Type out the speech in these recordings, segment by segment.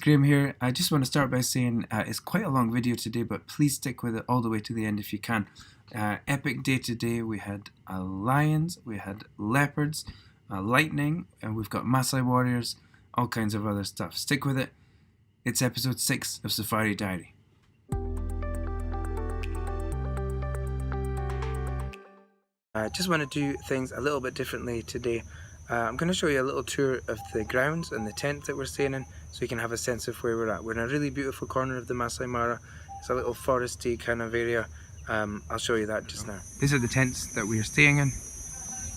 Graham here. I just want to start by saying it's quite a long video today, but please stick with it all the way to the end if you can. Epic day today. We had lions, we had leopards, lightning, and we've got Maasai warriors, all kinds of other stuff. Stick with it. It's episode 6 of Safari Diary. I just want to do things a little bit differently today. I'm going to show you a little tour of the grounds and the tent that we're staying in, so you can have a sense of where we're at. We're in a really beautiful corner of the Masai Mara. It's a little foresty kind of area. I'll show you that just now. These are the tents that we are staying in,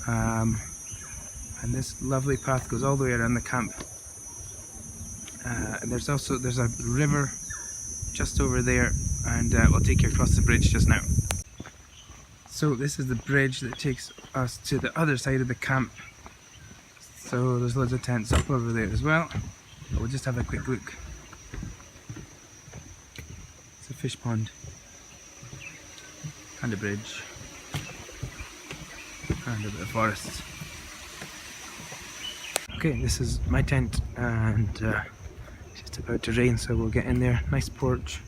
and this lovely path goes all the way around the camp. And there's a river just over there, and we'll take you across the bridge just now. So this is the bridge that takes us to the other side of the camp. So there's loads of tents up over there as well. But we'll just have a quick look. It's a fish pond and a bridge and a bit of forest. Okay, this is my tent, and it's just about to rain, so we'll get in there. Nice porch,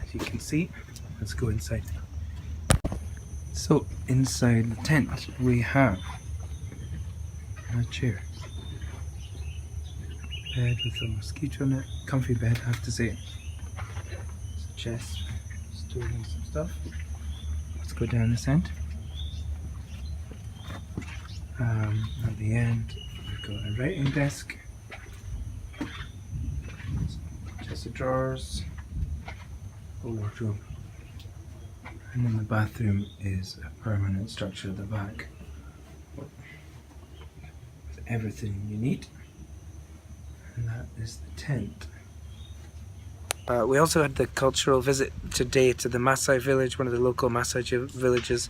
as you can see. Let's go inside. So inside the tent we have a chair, bed with a mosquito on it, comfy bed I have to say. There's a chest, storing some stuff. Let's go down this end. At the end we've got a writing desk, chest of drawers, a wardrobe, and then the bathroom is a permanent structure at the back. Everything you need, and that is the tent. We also had the cultural visit today to the Maasai village, one of the local Maasai villages,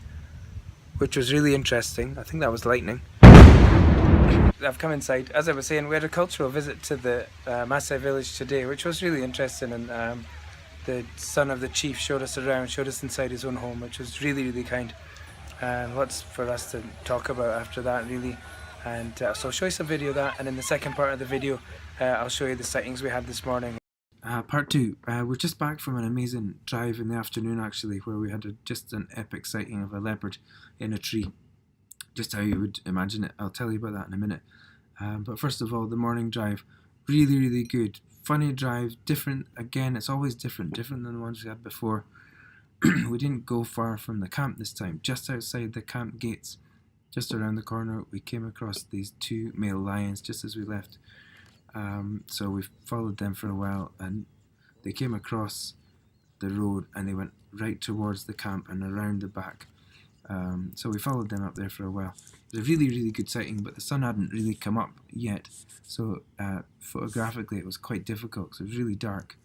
which was really interesting. I think that was lightning. I've come inside. As I was saying, we had a cultural visit to the Maasai village today, which was really interesting, and the son of the chief showed us around, showed us inside his own home, which was really, really kind. Lots for us to talk about after that, really. And so I'll show you some video of that, and in the second part of the video I'll show you the sightings we had this morning. Part 2. We're just back from an amazing drive in the afternoon actually, where we had just an epic sighting of a leopard in a tree. Just how you would imagine it. I'll tell you about that in a minute. But first of all, the morning drive, really, really good. Funny drive, different. Again, it's always different than the ones we had before. We didn't go far from the camp this time, just outside the camp gates. Just around the corner we came across these 2 male lions just as we left. So we followed them for a while, and they came across the road and they went right towards the camp and around the back. So we followed them up there for a while. It was a really, really good sighting, but the sun hadn't really come up yet, so photographically it was quite difficult because it was really dark,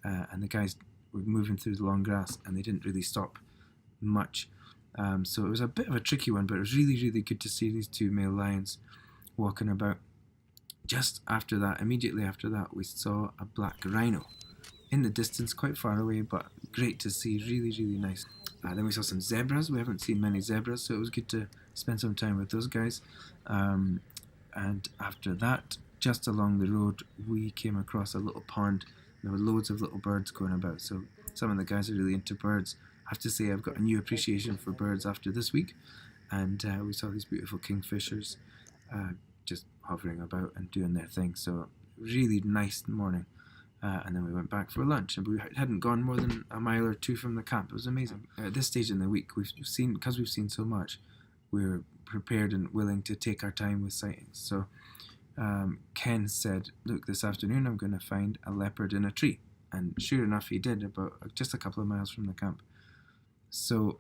and the guys were moving through the long grass and they didn't really stop much. So it was a bit of a tricky one, but it was really, really good to see these 2 male lions walking about. Just after that, immediately after that, we saw a black rhino in the distance, quite far away, but great to see, really, really nice. Then we saw some zebras. We haven't seen many zebras, so it was good to spend some time with those guys. And after that, just along the road, we came across a little pond. There were loads of little birds going about, so some of the guys are really into birds. I have to say I've got a new appreciation for birds after this week, and we saw these beautiful kingfishers just hovering about and doing their thing, so really nice morning. And then we went back for lunch, and we hadn't gone more than a mile or 2 from the camp. It was amazing. At this stage in the week, we've seen so much, we're prepared and willing to take our time with sightings. So Ken said, look, this afternoon I'm going to find a leopard in a tree, and sure enough he did, about just a couple of miles from the camp. So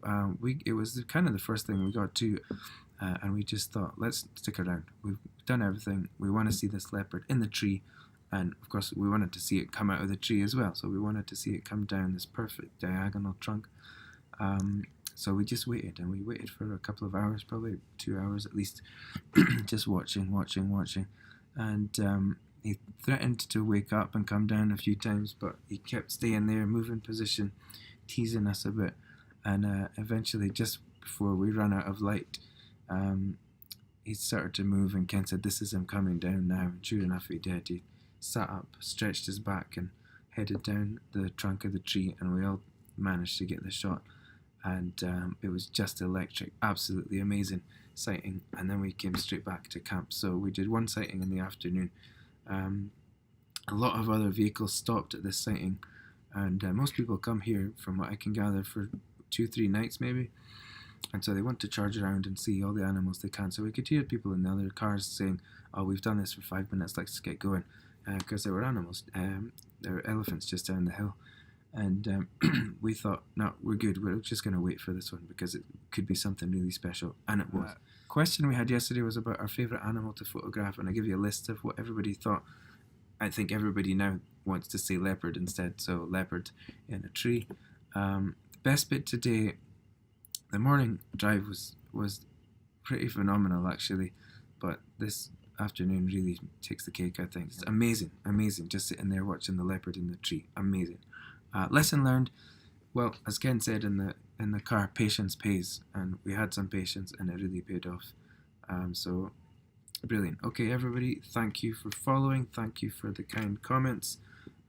it was kind of the first thing we got to, and we just thought, let's stick around. We've done everything. We want to see this leopard in the tree, and of course we wanted to see it come out of the tree as well. So we wanted to see it come down this perfect diagonal trunk. So we just waited, and we waited for a couple of hours, probably 2 hours at least, just watching. And he threatened to wake up and come down a few times, but he kept staying there, moving position, teasing us a bit. And eventually, just before we ran out of light, he started to move, and Ken said, this is him coming down now. And sure enough, he did. He sat up, stretched his back, and headed down the trunk of the tree, and we all managed to get the shot. And it was just electric, absolutely amazing sighting. And then we came straight back to camp. So we did one sighting in the afternoon. A lot of other vehicles stopped at this sighting, and most people come here, from what I can gather, for 2-3 nights maybe, and so they want to charge around and see all the animals they can. So we could hear people in the other cars saying, "Oh, we've done this for 5 minutes, let's get going," because there were animals. There were elephants just down the hill, and we thought, no, we're good, we're just going to wait for this one because it could be something really special, and it was. Question we had yesterday was about our favourite animal to photograph, and I give you a list of what everybody thought. I think everybody now wants to say leopard instead, so leopard in a tree. Best bit today, the morning drive was pretty phenomenal actually, but this afternoon really takes the cake, I think. It's amazing, just sitting there watching the leopard in the tree, amazing. Lesson learned, well, as Ken said in the car, patience pays, and we had some patience and it really paid off. So brilliant. Okay, everybody, thank you for following, thank you for the kind comments,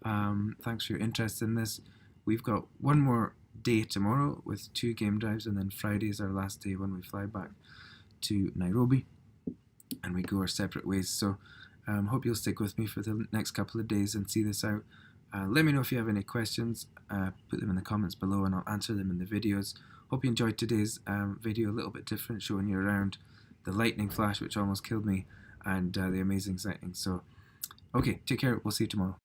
thanks for your interest in this. We've got one more day tomorrow with 2 game drives, and then Friday is our last day when we fly back to Nairobi and we go our separate ways. So hope you'll stick with me for the next couple of days and see this out. Let me know if you have any questions, put them in the comments below and I'll answer them in the videos. Hope you enjoyed today's video, a little bit different, showing you around the lightning flash which almost killed me, and the amazing sighting. So okay, take care, we'll see you tomorrow.